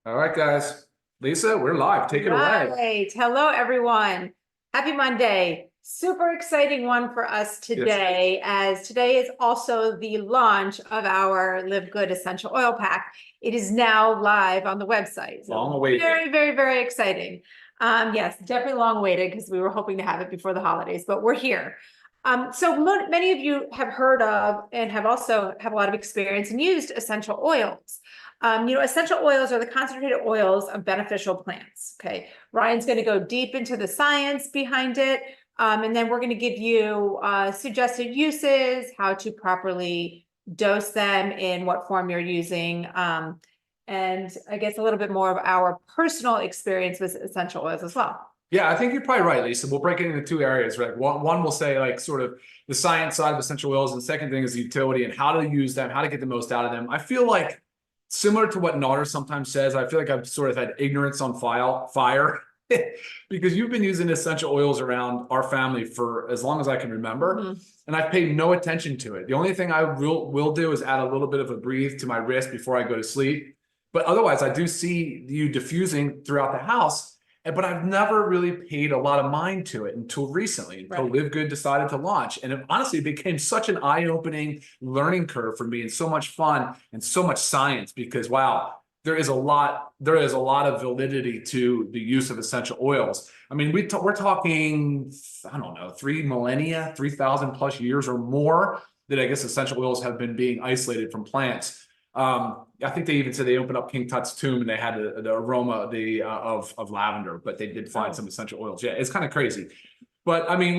All right, guys. Lisa, we're live. Take it away. Right. Hello, everyone. Happy Monday. Super exciting one for us today, as today is also the launch of our LiveGood Essential Oil Pack. It is now live on the website. So Long awaited. very, very, very exciting. Yes, definitely long awaited because we were hoping to have it before the holidays, but we're here. So many of you have heard of and have also have a lot of experience and used essential oils. Essential oils are the concentrated oils of beneficial plants. Okay. Ryan's going to go deep into the science behind it. And then we're going to give you suggested uses, how to properly dose them, in what form you're using. And I guess a little bit more of our personal experience with essential oils as well. Yeah, I think you're probably right, Lisa. We'll break it into two areas, right? One will say like sort of the science side of essential oils, and the second thing is the utility and how to use them, how to get the most out of them. I feel like similar to what Nauder sometimes says, I feel like I've sort of had ignorance on fire because you've been using essential oils around our family for as long as I can remember, and I've paid no attention to it. The only thing I will do is add a little bit of a breathe to my wrist before I go to sleep. But otherwise, I do see you diffusing throughout the house. But I've never really paid a lot of mind to it until recently, until LiveGood decided to launch. And it honestly became such an eye-opening learning curve for me, and so much fun and so much science, because wow, there is a lot of validity to the use of essential oils. I mean, we're talking, I don't know, 3 millennia, 3,000 plus years or more that I guess essential oils have been being isolated from plants. I think they even said they opened up King Tut's tomb and they had the aroma of lavender, but they did find some essential oils. Yeah, it's kind of crazy. But I mean,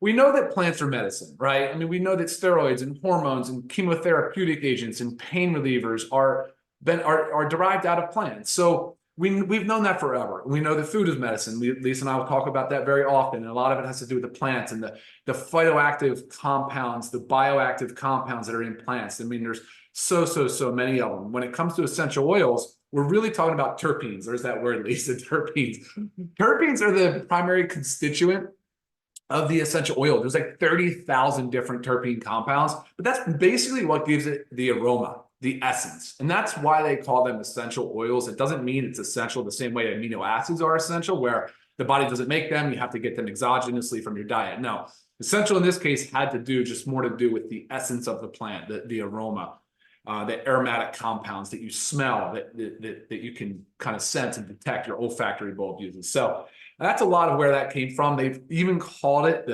we know that plants are medicine, right? I mean, we know that steroids and hormones and chemotherapeutic agents and pain relievers are derived out of plants. So we've known that forever. We know that food is medicine. Lisa and I will talk about that very often. And a lot of it has to do with the plants and the phytoactive compounds, the bioactive compounds that are in plants. I mean, there's so many of them. When it comes to essential oils, we're really talking about terpenes. There's that word, Lisa, terpenes. Terpenes are the primary constituent of the essential oil. There's like 30,000 different terpene compounds, but that's basically what gives it the aroma, the essence. And that's why they call them essential oils. It doesn't mean it's essential the same way amino acids are essential, where the body doesn't make them, you have to get them exogenously from your diet. No, essential in this case had to do just more to do with the essence of the plant, the aroma. The aromatic compounds that you smell, that you can kind of sense and detect, your olfactory bulb uses. So that's a lot of where that came from. They've even called it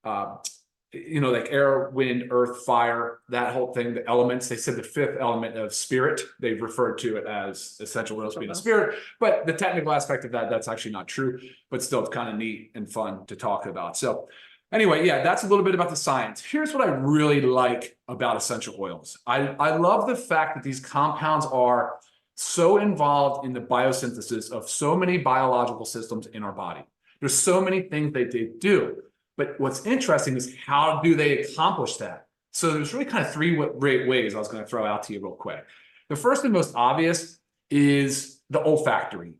like air, wind, earth, fire, that whole thing, the elements. They said the fifth element of spirit. They've referred to it as essential oils being a spirit, but the technical aspect of that's actually not true, but still it's kind of neat and fun to talk about. So anyway, yeah, that's a little bit about the science. Here's what I really like about essential oils. I love the fact that these compounds are so involved in the biosynthesis of so many biological systems in our body. There's so many things they do. But what's interesting is how do they accomplish that? So there's really kind of three great ways I was going to throw out to you real quick. The first and most obvious is the olfactory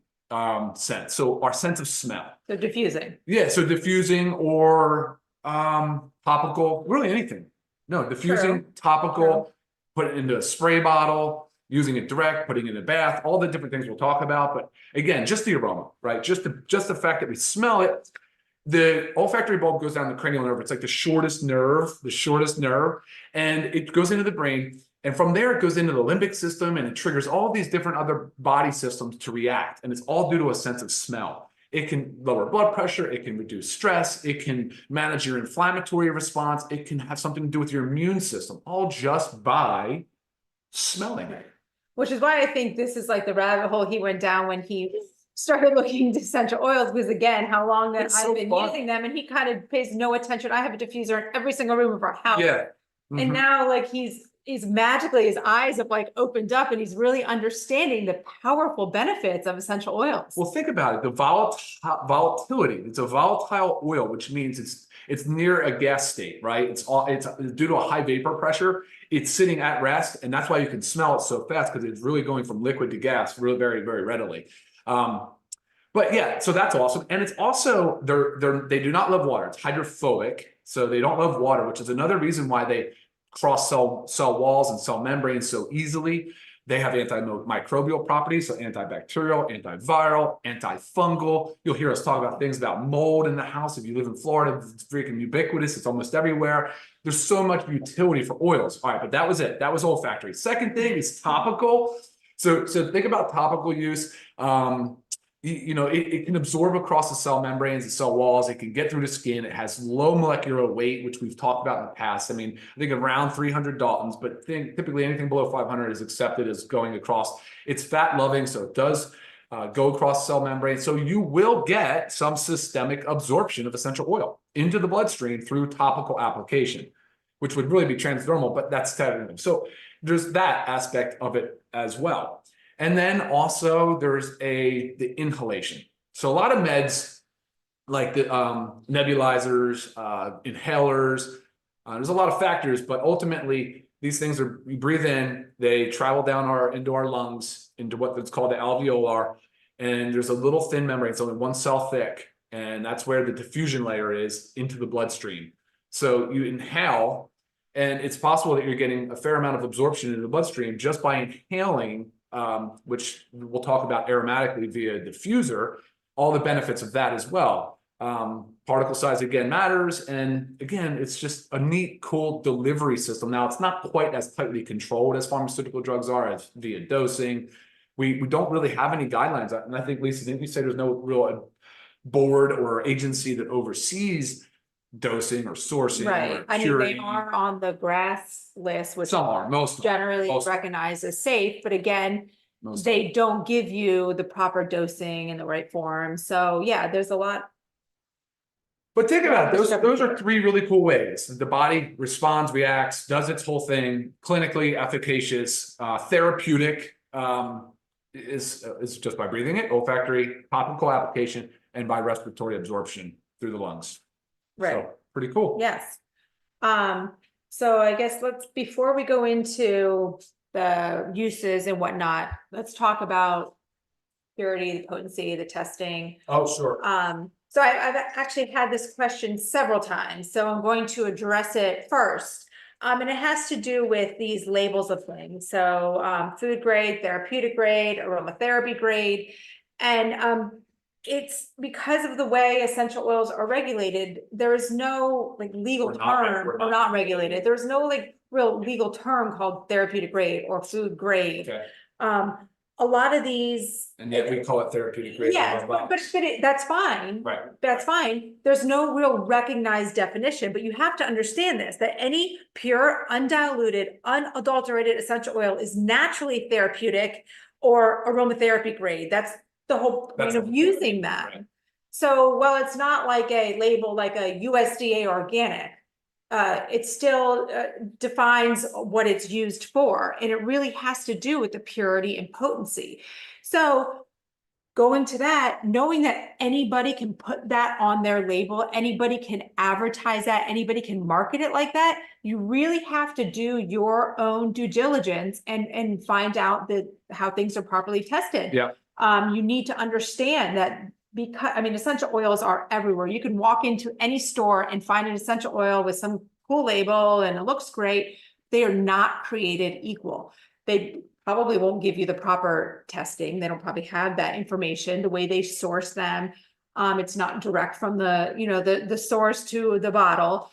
sense. So our sense of smell. So diffusing. Yeah, so diffusing or topical, really anything. No, diffusing, topical, put it into a spray bottle, using it direct, putting it in a bath, all the different things we'll talk about. But again, just the aroma, right? Just the fact that we smell it. The olfactory bulb goes down the cranial nerve. It's like the shortest nerve, and it goes into the brain. And from there, it goes into the limbic system, and it triggers all these different other body systems to react. And it's all due to a sense of smell. It can lower blood pressure. It can reduce stress. It can manage your inflammatory response. It can have something to do with your immune system, all just by smelling it. Which is why I think this is like the rabbit hole he went down when he started looking into essential oils, because again, how long that I've been using them, and he kind of pays no attention. I have a diffuser in every single room of our house. Yeah. And now like he's magically, his eyes have like opened up, and he's really understanding the powerful benefits of essential oils. Well, think about it. The volatility, it's a volatile oil, which means it's near a gas state, right? It's due to a high vapor pressure. It's sitting at rest, and that's why you can smell it so fast, because it's really going from liquid to gas really very, very readily. But yeah, so that's awesome. And it's also, they do not love water. It's hydrophobic. So they don't love water, which is another reason why they cross cell walls and cell membranes so easily. They have antimicrobial properties, so antibacterial, antiviral, antifungal. You'll hear us talk about things about mold in the house. If you live in Florida, it's freaking ubiquitous. It's almost everywhere. There's so much utility for oils. All right, but that was it. That was olfactory. Second thing is topical. So think about topical use. It can absorb across the cell membranes, the cell walls. It can get through the skin. It has low molecular weight, which we've talked about in the past. I mean, I think around 300 Daltons, but typically anything below 500 is accepted as going across. It's fat loving, so it does go across cell membrane. So you will get some systemic absorption of essential oil into the bloodstream through topical application, which would really be transdermal, but that's technical. So there's that aspect of it as well. And then also there's the inhalation. So a lot of meds like the nebulizers, inhalers, there's a lot of factors, but ultimately these things we breathe in, they travel down into our lungs, into what's called the alveolar, and there's a little thin membrane, it's only one cell thick, and that's where the diffusion layer is into the bloodstream. So you inhale, and it's possible that you're getting a fair amount of absorption into the bloodstream just by inhaling, which we'll talk about aromatically via diffuser, all the benefits of that as well. Particle size again matters, and again, it's just a neat, cool delivery system. Now, it's not quite as tightly controlled as pharmaceutical drugs are, as via dosing. We don't really have any guidelines, and I think, Lisa, didn't you say there's no real board or agency that oversees dosing or sourcing? Right. Or I mean, they purity? are on the GRAS list, which Some are, most generally most- recognized as safe, but again, most they don't give you the proper dosing in the right form. So yeah, there's a lot. But think about it, those are three really cool ways. The body responds, reacts, does its whole thing, clinically efficacious, therapeutic, is just by breathing it, olfactory, topical application, and by respiratory absorption through the lungs. Right. So pretty cool. Yes. So I guess before we go into the uses and whatnot, let's talk about purity, the potency, the testing. Oh, sure. So I've actually had this question several times, so I'm going to address it first. And it has to do with these labels of things. So food grade, therapeutic grade, aromatherapy grade. And it's because of the way essential oils are regulated, there is no like legal term, or not regulated. There's no like real legal term called therapeutic grade or food grade. Okay. A lot of these, And yet we call it therapeutic grade. yeah, but that's fine. Right. That's fine. There's no real recognized definition, but you have to understand this, that any pure, undiluted, unadulterated essential oil is naturally therapeutic or aromatherapy grade. That's the whole point of using that. Right. So, well, it's not like a label like a USDA organic. It still defines what it's used for, and it really has to do with the purity and potency. So going to that, knowing that anybody can put that on their label, anybody can advertise that, anybody can market it like that, you really have to do your own due diligence and find out how things are properly tested. Yeah. You need to understand that, because I mean, essential oils are everywhere. You can walk into any store and find an essential oil with some cool label and it looks great. They are not created equal. They probably won't give you the proper testing. They don't probably have that information, the way they source them. It's not direct from the source to the bottle.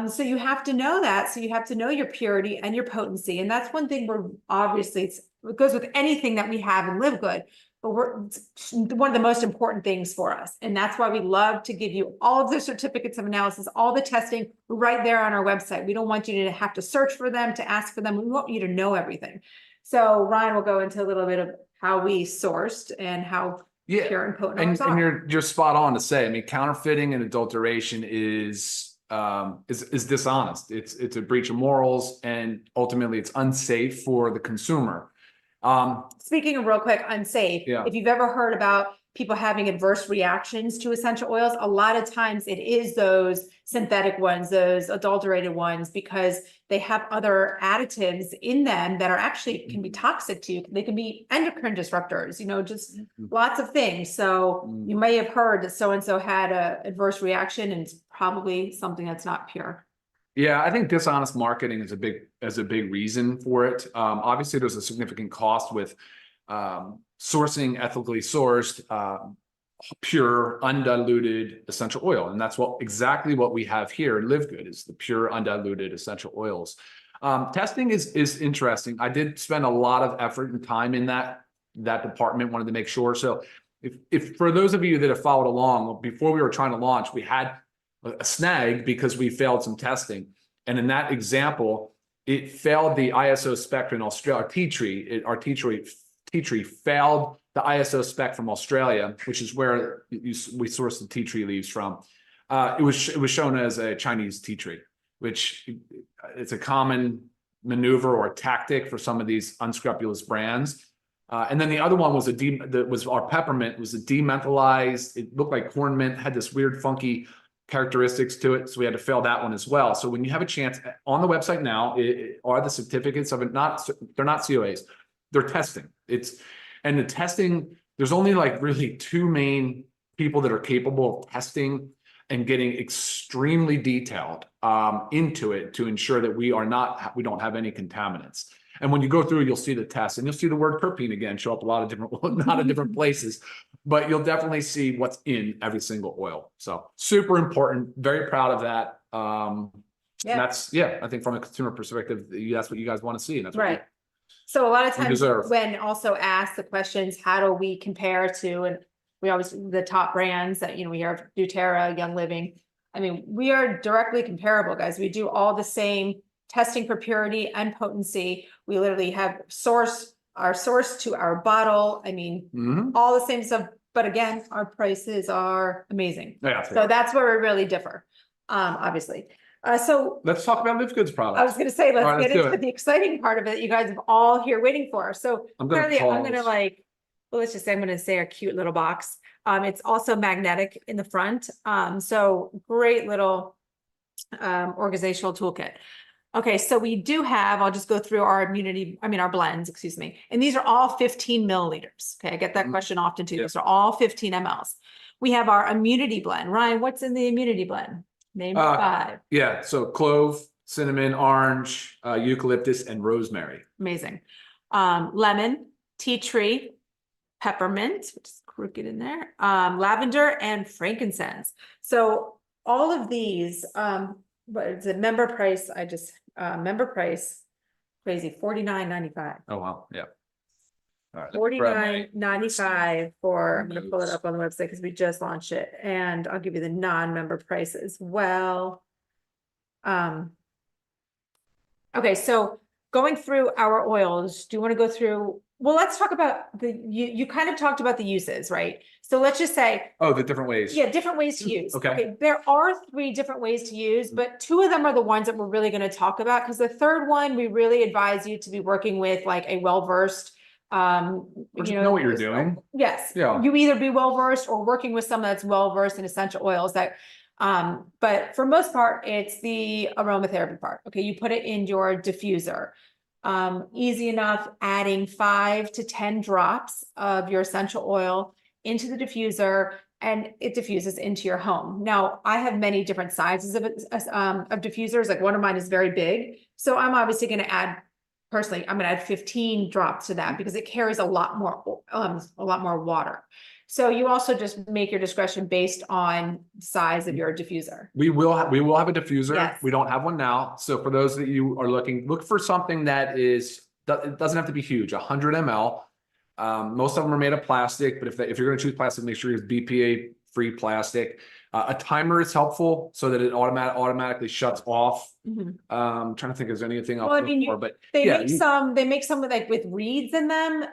So you have to know that. So you have to know your purity and your potency. And that's one thing we're obviously, it goes with anything that we have in LiveGood. But it's one of the most important things for us. And that's why we love to give you all of the certificates of analysis, all the testing right there on our website. We don't want you to have to search for them, to ask for them. We want you to know everything. So Ryan will go into a little bit of how we sourced and how pure and potent ours are. And you're spot on to say, I mean, counterfeiting and adulteration is dishonest. It's a breach of morals, and ultimately it's unsafe for the consumer. Speaking of real quick, unsafe, Yeah. if you've ever heard about people having adverse reactions to essential oils, a lot of times it is those synthetic ones, those adulterated ones, because they have other additives in them that are actually can be toxic to you. They can be endocrine disruptors, just lots of things. So you may have heard that so-and-so had a adverse reaction, and it's probably something that's not pure. Yeah, I think dishonest marketing is a big reason for it. Obviously, there's a significant cost with sourcing ethically sourced, pure, undiluted essential oil, and that's exactly what we have here in LiveGood is the pure, undiluted essential oils. Testing is interesting. I did spend a lot of effort and time in that department. Wanted to make sure. So, if for those of you that have followed along, before we were trying to launch, we had a snag because we failed some testing. And in that example, it failed the ISO spec in Australia. Our tea tree failed the ISO spec from Australia, which is where we source the tea tree leaves from. It was shown as a Chinese tea tree, which it's a common maneuver or a tactic for some of these unscrupulous brands. And then the other one was our peppermint. It was a dementholized. It looked like corn mint, had this weird funky characteristics to it, so we had to fail that one as well. So when you have a chance, on the website now are the certificates of it. They're not COAs, they're testing. And the testing, there's only like really two main people that are capable of testing and getting extremely detailed into it to ensure that we don't have any contaminants. And when you go through, you'll see the test, and you'll see the word terpene again show up a lot of different places, but you'll definitely see what's in every single oil. So super important. Very proud of that. And I think from a consumer perspective, that's what you guys want to see, and that's right. So a lot of times deserve. when also asked the questions, how do we compare to, and we always, the top brands that, we hear of doTERRA, Young Living. I mean, we are directly comparable, guys. We do all the same testing for purity and potency. We literally have our source to our bottle. I mean, all the same stuff, but again, our prices are amazing. Yeah, so that's where we really differ, obviously. So let's talk about LiveGood's products. I was going to say, let's get into the exciting part of it. You guys are all here waiting for. So I'm going to say our cute little box. It's also magnetic in the front. So great little organizational toolkit. Okay, so we do have, I'll just go through our blends, excuse me. And these are all 15 milliliters. Okay, I get that question often too. Yep. These are all 15 mLs. We have our immunity blend. Ryan, what's in the immunity blend? Name 5. Yeah, so clove, cinnamon, orange, eucalyptus, and rosemary. Amazing. Lemon, tea tree, peppermint, which is crooked in there, lavender, and frankincense. So all of these, but it's a member price. Member price, crazy, $49.95. Oh wow, yeah. All right, $49.95 for. I'm going to pull it up on the website because we just launched it, and I'll give you the non-member price as well. Okay, so going through our oils, do you want to go through? Well, let's talk about you kind of talked about the uses, right? So let's just say, the different ways. Yeah, different ways to use. Okay. There are 3 different ways to use, but 2 of them are the ones that we're really going to talk about, because the third one, we really advise you to be working with like a well-versed, know what you're doing. Yes. Yeah. You either be well-versed or working with someone that's well-versed in essential oils that, but for most part, it's the aromatherapy part. Okay. You put it in your diffuser. Easy enough, adding 5 to 10 drops of your essential oil into the diffuser, and it diffuses into your home. Now, I have many different sizes of diffusers. Like one of mine is very big. So I'm obviously going to add, personally, I'm going to add 15 drops to that because it carries a lot more water. So you also just make your discretion based on size of your diffuser. We will have a diffuser. Yes. We don't have one now. So for those that you are look for something that it doesn't have to be huge, 100 ml. Most of them are made of plastic, but if you're going to choose plastic, make sure you use BPA free plastic. A timer is helpful so that it automatically shuts off. Trying to think if there's anything else. Well, they make some with reeds in them,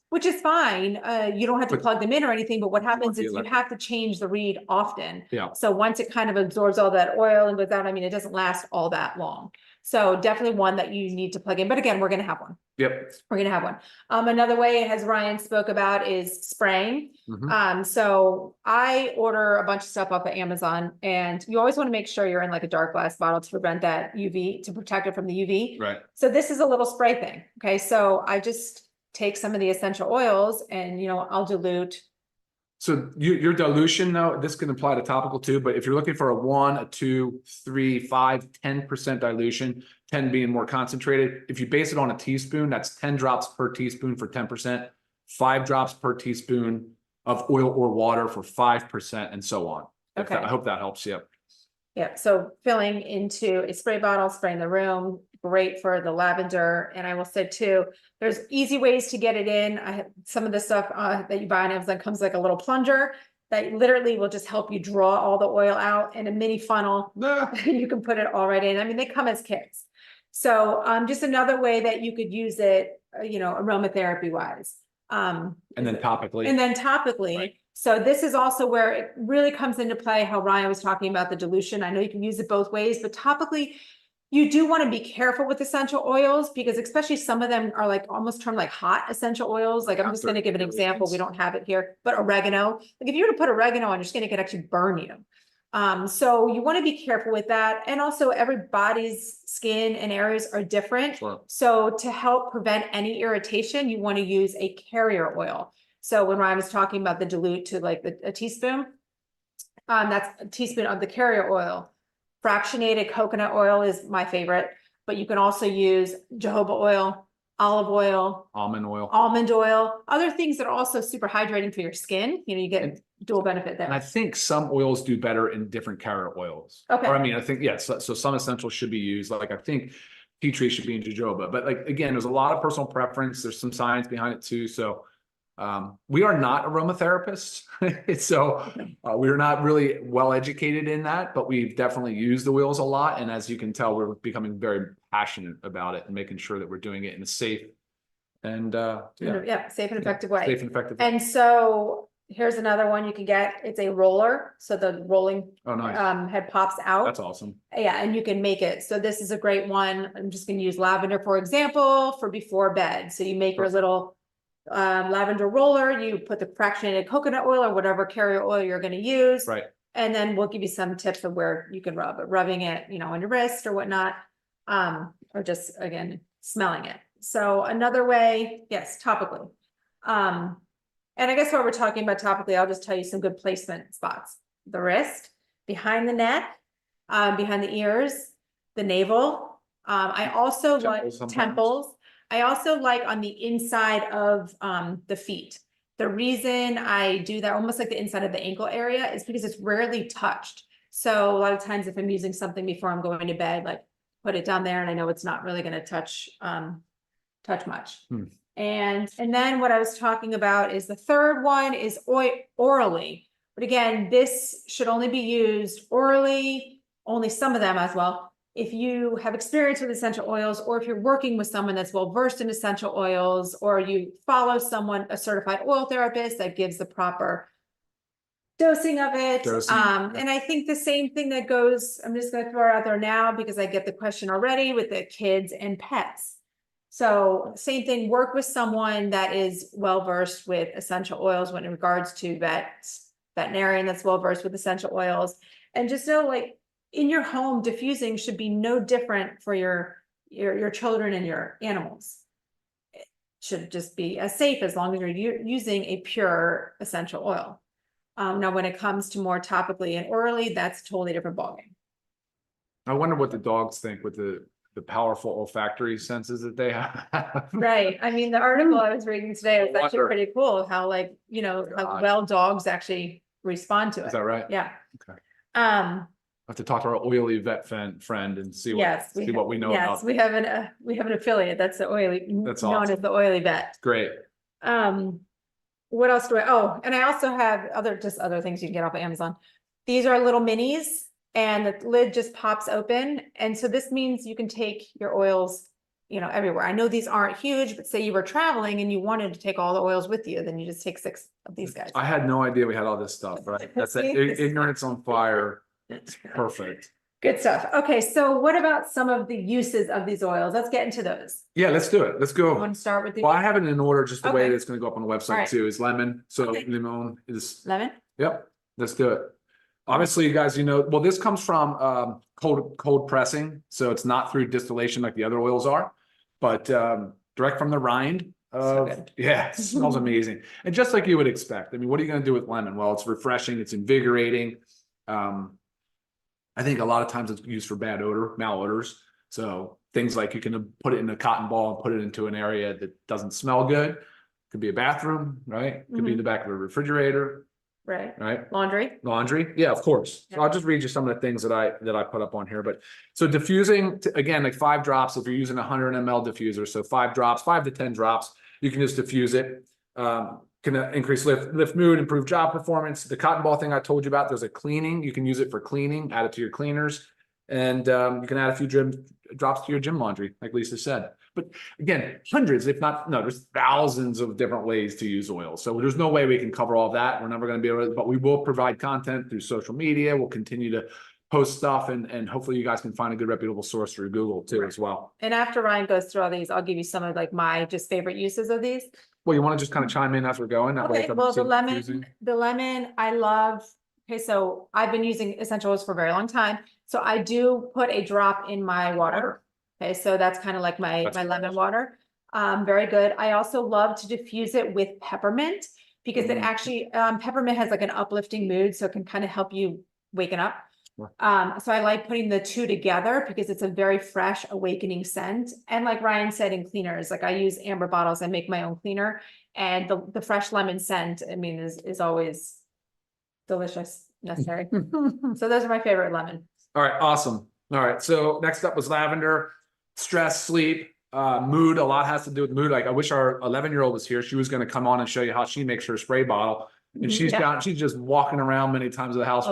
which is fine. You don't have to plug them in or anything, but what happens is you have to change the reed often. Yeah. So once it kind of absorbs all that oil and goes out, it doesn't last all that long. So definitely one that you need to plug in. But again, we're going to have one. Yep. We're going to have one. Another way, as Ryan spoke about, is spraying. So I order a bunch of stuff off of Amazon, and you always want to make sure you're in like a dark glass bottle to prevent that UV, to protect it from the UV. Right. So this is a little spray thing. Okay. So I just take some of the essential oils and, I'll dilute So your dilution though, this can apply to topical too, but if you're looking for a 1, a 2, 3, 5, 10% dilution, 10 being more concentrated, if you base it on a teaspoon, that's 10 drops per teaspoon for 10%, 5 drops per teaspoon of oil or water for 5%, and so on. Okay. I hope that helps you. Yeah, so filling into a spray bottle, spray in the room, great for the lavender. And I will say too, there's easy ways to get it in. I have some of the stuff that you buy on Amazon comes like a little plunger that literally will just help you draw all the oil out in a mini funnel. You can put it all right in. I mean, they come as kits. So just another way that you could use it, aromatherapy wise. And then topically. Right. So this is also where it really comes into play how Ryan was talking about the dilution. I know you can use it both ways, but topically, you do want to be careful with essential oils because especially some of them are like almost termed like hot essential oils. Like I'm just going to give an example. We don't have it here, but oregano. Like if you were to put oregano on your skin, it could actually burn you. So you want to be careful with that. And also everybody's skin and areas are different. Sure. So to help prevent any irritation, you want to use a carrier oil. So when Ryan was talking about the dilute to like a teaspoon, that's a teaspoon of the carrier oil. Fractionated coconut oil is my favorite, but you can also use jojoba oil, olive oil, almond oil, other things that are also super hydrating for your skin. You get dual benefit there. And I think some oils do better in different carrier oils. Okay. Or I mean, I think, yes, so some essentials should be used. Like I think tea tree should be in jojoba, but like, again, there's a lot of personal preference. There's some science behind it too. So we are not aromatherapists. So we're not really well educated in that, but we've definitely used the oils a lot. And as you can tell, we're becoming very passionate about it and making sure that we're doing it in a safe and safe and effective way. Safe and effective way. And so here's another one you can get. It's a roller. So the rolling head pops out. That's awesome. Yeah, and you can make it. So this is a great one. I'm just going to use lavender, for example, for before bed. So you make your little lavender roller, you put the fractionated coconut oil or whatever carrier oil you're going to use. Right. And then we'll give you some tips of where you can rub it, rubbing it, on your wrist or whatnot. Or just again, smelling it. So another way, yes, topically. And I guess while we're talking about topically, I'll just tell you some good placement spots. The wrist, behind the neck, behind the ears, the navel. I also like temples. I also like on the inside of the feet. The reason I do that, almost like the inside of the ankle area, is because it's rarely touched. So a lot of times if I'm using something before I'm going to bed, like put it down there and I know it's not really going to touch much. And then what I was talking about is the third one is orally. But again, this should only be used orally, only some of them as well. If you have experience with essential oils, or if you're working with someone that's well-versed in essential oils, or you follow a certified oil therapist that gives the proper dosing of it. And I think the same thing that goes, I'm just going to throw it out there now because I get the question already with the kids and pets. So same thing, work with someone that is well-versed with essential oils when in regards to veterinarian that's well-versed with essential oils. And just know, like, in your home, diffusing should be no different for your children and your animals. It should just be as safe as long as you're using a pure essential oil. Now, when it comes to more topically and orally, that's a totally different ballgame. I wonder what the dogs think with the powerful olfactory senses that they have. Right. I mean, the article I was reading today was actually pretty cool. How how well dogs actually respond to it. Is that right? Yeah. Okay. I have to talk to our oily vet friend and see what we know about. We have an affiliate that's the oily. That's known awesome. as the oily vet. Great. What else do and I also have other things you can get off of Amazon. These are little minis and the lid just pops open. And so this means you can take your oils, everywhere. I know these aren't huge, but say you were traveling and you wanted to take all the oils with you, then you just take 6 of these guys. I had no idea we had all this stuff, right? That's ignorance on fire. It's perfect. Good stuff. Okay, so what about some of the uses of these oils? Let's get into those. Yeah, let's do it. Let's go. You want to start with the Well, I have it in order just the way that it's going to go up on the website too. Is lemon. So limon is lemon. Yep. Let's do it. Obviously, you guys, well, this comes from cold pressing, so it's not through distillation like the other oils are, but direct from the rind. So good. Yeah, it smells amazing. And just like you would expect. I mean, what are you going to do with lemon? Well, it's refreshing, it's invigorating. I think a lot of times it's used for bad odor, malodors. So things like you can put it in a cotton ball and put it into an area that doesn't smell good. Could be a bathroom, right? Could be in the back of a refrigerator, Right. right? Laundry. Yeah, of course. Yeah. So I'll just read you some of the things that I put up on here. But so diffusing, again, like 5 drops, if you're using a 100 ml diffuser, so 5 drops, 5 to 10 drops, you can just diffuse it. Can increase lift mood, improve job performance. The cotton ball thing I told you about, there's a cleaning. You can use it for cleaning, add it to your cleaners. And you can add a few drops to your gym laundry, like Lisa said. But again, hundreds, if not, no, there's thousands of different ways to use oil. So there's no way we can cover all of that. We're never going to be able to, but we will provide content through social media. We'll continue to post stuff, and hopefully you guys can find a good reputable source through Google too, as well. And after Ryan goes through all these, I'll give you some of like my just favorite uses of these. Well, you want to just kind of chime in as we're going? That way Okay, it well, doesn't seem confusing. the lemon, I love. Okay, so I've been using essential oils for a very long time. So I do put a drop in my water. Okay, so that's kind of like my lemon water. Very good. I also love to diffuse it with peppermint because it actually, peppermint has like an uplifting mood, so it can kind of help you waken up. So I like putting the two together because it's a very fresh, awakening scent. And like Ryan said, in cleaners, like I use amber bottles, I make my own cleaner, and the fresh lemon scent, I mean, is always delicious, necessary. So those are my favorite lemon. All right, awesome. All right, so next up was lavender, stress, sleep, mood. A lot has to do with mood. Like I wish our 11-year-old was here. She was going to come on and show you how she makes her spray bottle. And she's just walking around many times in the house,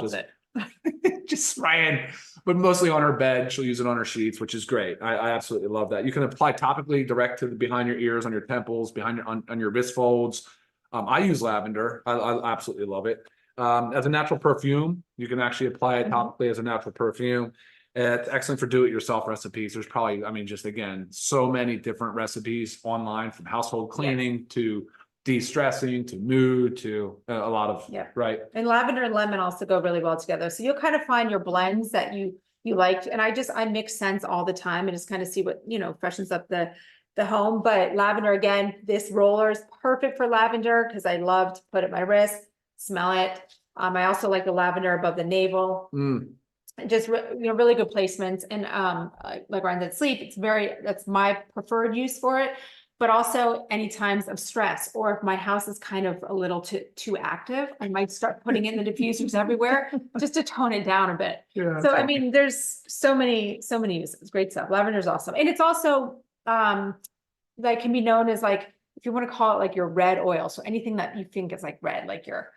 just spraying, but mostly on her bed. She'll use it on her sheets, which is great. I absolutely love that. You can apply topically direct to behind your ears, on your temples, behind your on your wrist folds. I use lavender. I absolutely love it. As a natural perfume, you can actually apply it topically as a natural perfume. It's excellent for do-it-yourself recipes. There's probably, I mean, just again, so many different recipes online, from household cleaning to de-stressing to mood to a lot of, right. And lavender and lemon also go really well together. So you'll kind of find your blends that you like. And I mix scents all the time and just kind of see what, freshens up the home. But lavender, again, this roller is perfect for lavender because I love to put it at my wrist, smell it. I also like the lavender above the navel. Just really good placements. And like Ryan said, sleep, that's my preferred use for it. But also any times of stress, or if my house is kind of a little too active, I might start putting in the diffusers everywhere just to tone it down a bit. So I mean, there's so many uses. Great stuff. Lavender is awesome. And it's also that can be known as, like, if you want to call it, like your red oil. So anything that you think is like red, like you're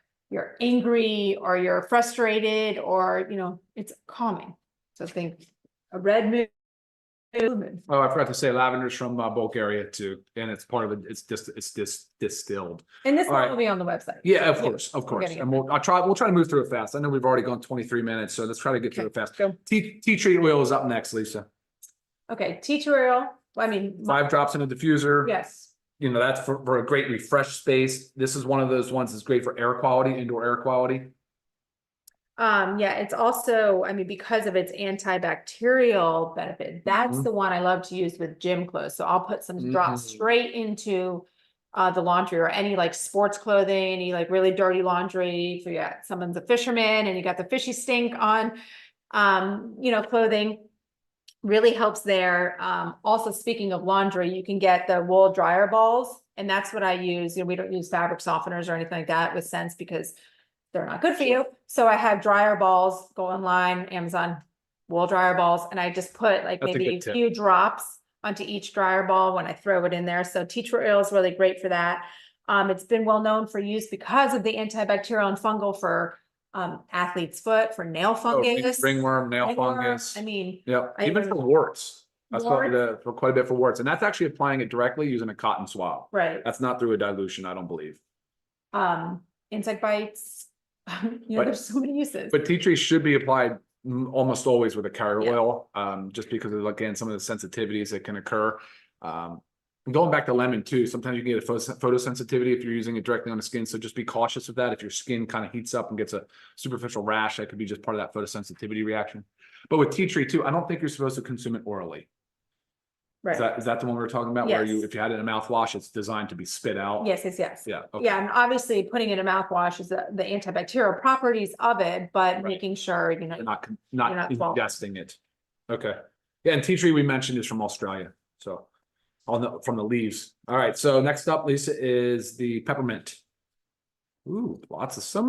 angry or you're frustrated, or it's calming. So think a red mood. Oh, I forgot to say lavender's from Bulgaria too, and it's part of it. It's distilled. And this will be on the website. Yeah, of course. And we'll try to move through it fast. I know we've already gone 23 minutes, so let's try to get through it fast. Tea tree oil is up next, Lisa. Okay, tea tree oil. I mean, 5 drops in a diffuser. Yes. That's for a great refresh space. This is one of those ones that's great for air quality, indoor air quality. Yeah, it's also, I mean, because of its antibacterial benefit, that's the one I love to use with gym clothes. So I'll put some drops straight into the laundry, or any like sports clothing, any like really dirty laundry. So yeah, someone's a fisherman and you got the fishy stink on, clothing. Really helps there. Also, speaking of laundry, you can get the wool dryer balls, and that's what I use. We don't use fabric softeners or anything like that with scents because they're not good for you. So I have dryer balls. Go online, Amazon, wool dryer balls, and I just put like maybe a few drops onto each dryer ball when I throw it in there. So tea tree oil is really great for that. It's been well known for use because of the antibacterial and fungal for athlete's foot, for nail fungus, ringworm, nail fungus. I mean, even for warts. That's for quite a bit for warts, and that's actually applying it directly using a cotton swab. Right. That's not through a dilution, I don't believe. Insect bites. There's so many uses. But tea tree should be applied almost always with a carrier oil, just because of, again, some of the sensitivities that can occur. And going back to lemon too, sometimes you can get a photosensitivity if you're using it directly on the skin. So just be cautious of that. If your skin kind of heats up and gets a superficial rash, that could be just part of that photosensitivity reaction. But with tea tree too, I don't think you're supposed to consume it orally. Right. Is that the one we were talking about? Where Yes. if you had it in a mouthwash, it's designed to be spit out? Yes, yes, yes. Yeah. Okay. Yeah, and obviously putting it in a mouthwash is the antibacterial properties of it, but Right. making sure, You're not You're not swallowing. ingesting it. Okay. Yeah, and tea tree we mentioned is from Australia. So from the leaves. All right. So next up, Lisa, is the peppermint. Ooh, so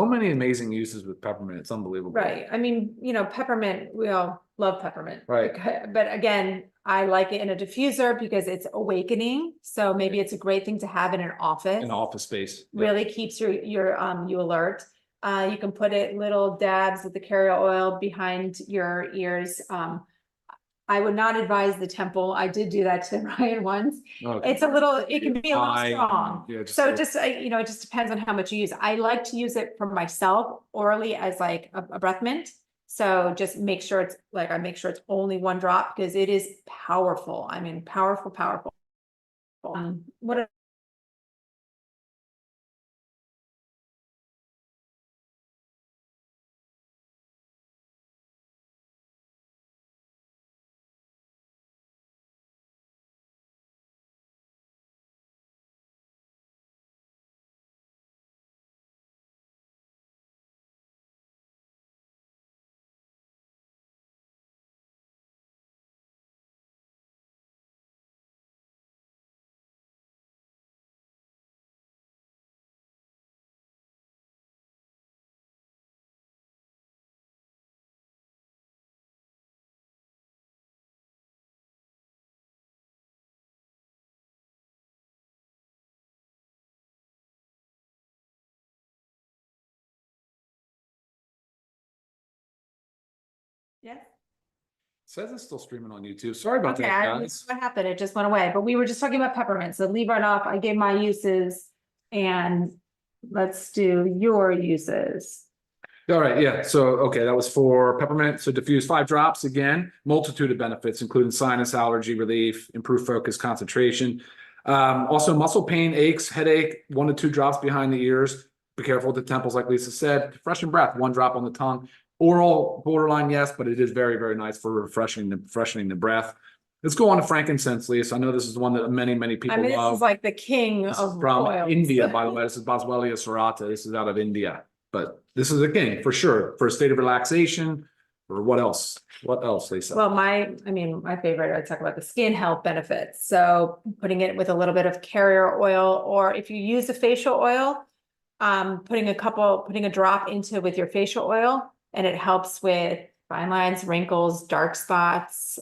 many amazing uses with peppermint. It's unbelievable. right. I mean, peppermint, we all love peppermint. Right. But again, I like it in a diffuser because it's awakening. So maybe it's a great thing to have in an office. In office space. Yeah. Really keeps you alert. You can put it little dabs with the carrier oil behind your ears. I would not advise the temple. I did do that to Ryan once. Okay. It can be a little strong. Yeah, So it just depends on how much you use. I like to use it for myself orally as like a breath mint. So just make sure I make sure it's only one drop because it is powerful. I mean, powerful. What Yeah. Says it's still streaming on YouTube. Sorry about Okay, that, I don't know guys. what happened. It just went away, but we were just talking about peppermint. So leave right off. I gave my uses and let's do your uses. All right, yeah. So, okay, that was for peppermint. So diffuse 5 drops again, multitude of benefits, including sinus allergy relief, improved focus, concentration. Also muscle pain, aches, headache, 1 to 2 drops behind the ears. Be careful with the temples, like Lisa said. Freshen breath, 1 drop on the tongue. Oral, borderline, yes, but it is very, very nice for freshening the breath. Let's go on to frankincense, Lisa. I know this is the one that many people This love. is like the king This is of from oils. India, by the way. This is Boswellia serrata. This is out of India, but this is a king for sure for a state of relaxation. Or what else? What else, Lisa? Well, my favorite, I talk about the skin health benefits. So putting it with a little bit of carrier oil, or if you use a facial oil, putting a drop with your facial oil, and it helps with fine lines, wrinkles, dark spots,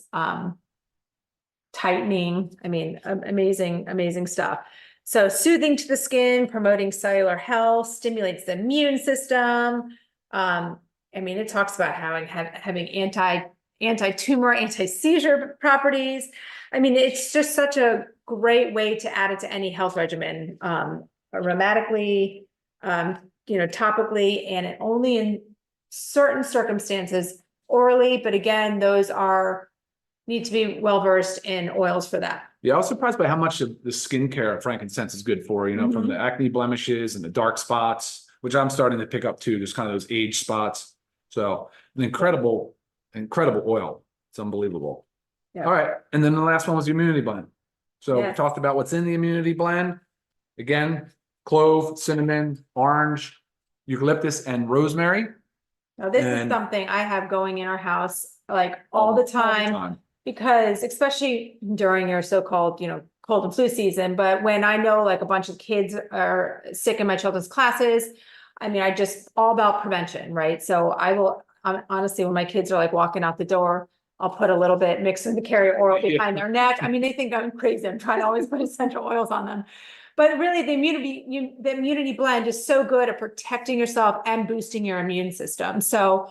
tightening. I mean, amazing stuff. So soothing to the skin, promoting cellular health, stimulates the immune system. It talks about having anti-tumor, anti-seizure properties. It's just such a great way to add it to any health regimen, aromatically, topically, and only in certain circumstances orally. But again, those need to be well-versed in oils for that. Yeah, I was surprised by how much of the skincare frankincense is good for, from the acne blemishes and the dark spots, which I'm starting to pick up too. There's kind of those age spots. So an incredible oil. It's unbelievable. Yeah. All right. And then the last one was the immunity blend. So we Yes. talked about what's in the immunity blend. Again, clove, cinnamon, orange, eucalyptus, and rosemary. Now, this is something I have going in our house like all the time. Because especially during your so-called, cold and flu season, but when I know like a bunch of kids are sick in my children's classes, I just all about prevention, right? So I will honestly, when my kids are like walking out the door, I'll put a little bit mixed in the carrier oil behind their neck. They think I'm crazy. I'm trying to always put essential oils on them. But really the immunity blend is so good at protecting yourself and boosting your immune system. So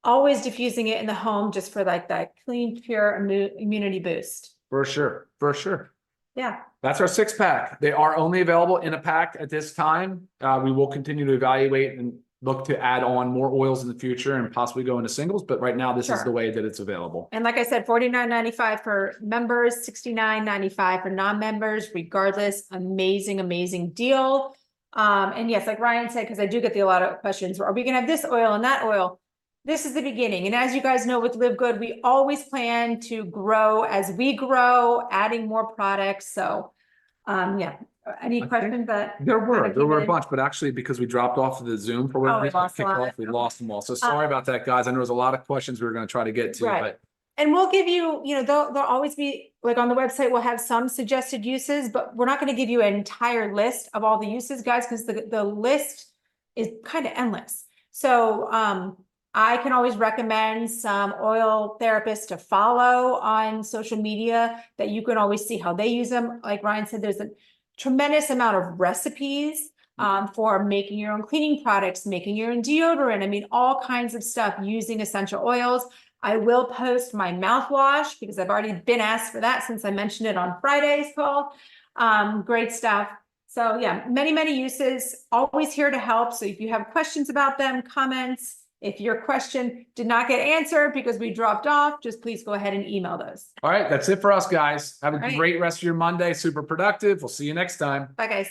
always diffusing it in the home just for like that clean, pure immunity boost. For sure. Yeah. That's our 6-pack. They are only available in a pack at this time. We will continue to evaluate and look to add on more oils in the future and possibly go into singles. But right now, this is the way that it's available. And like I said, $49.95 for members, $69.95 for non-members, regardless. Amazing deal. And yes, like Ryan said, because I do get a lot of questions, are we going to have this oil and that oil? This is the beginning. And as you guys know, with LiveGood, we always plan to grow as we grow, adding more products. So, yeah. Any questions that? There were a in? bunch, but actually because we dropped off of the Zoom for whatever Oh, we reason, I lost a kicked lot. off, we lost them all. So sorry about that, guys. I know there's a lot of questions we were going to try to get to, Right. but And we'll give you, there'll always be, like on the website, we'll have some suggested uses, but we're not going to give you an entire list of all the uses, guys, because the list is kind of endless. So I can always recommend some oil therapists to follow on social media that you can always see how they use them. Like Ryan said, there's a tremendous amount of recipes for making your own cleaning products, making your own deodorant. I mean, all kinds of stuff using essential oils. I will post my mouthwash because I've already been asked for that since I mentioned it on Friday's call. Great stuff. So yeah, many, many uses, always here to help. So if you have questions about them, comments, if your question did not get answered because we dropped off, just please go ahead and email those. all right, that's it for us, guys. Have a All right. great rest of your Monday. Super productive. We'll see you next time. Bye, guys.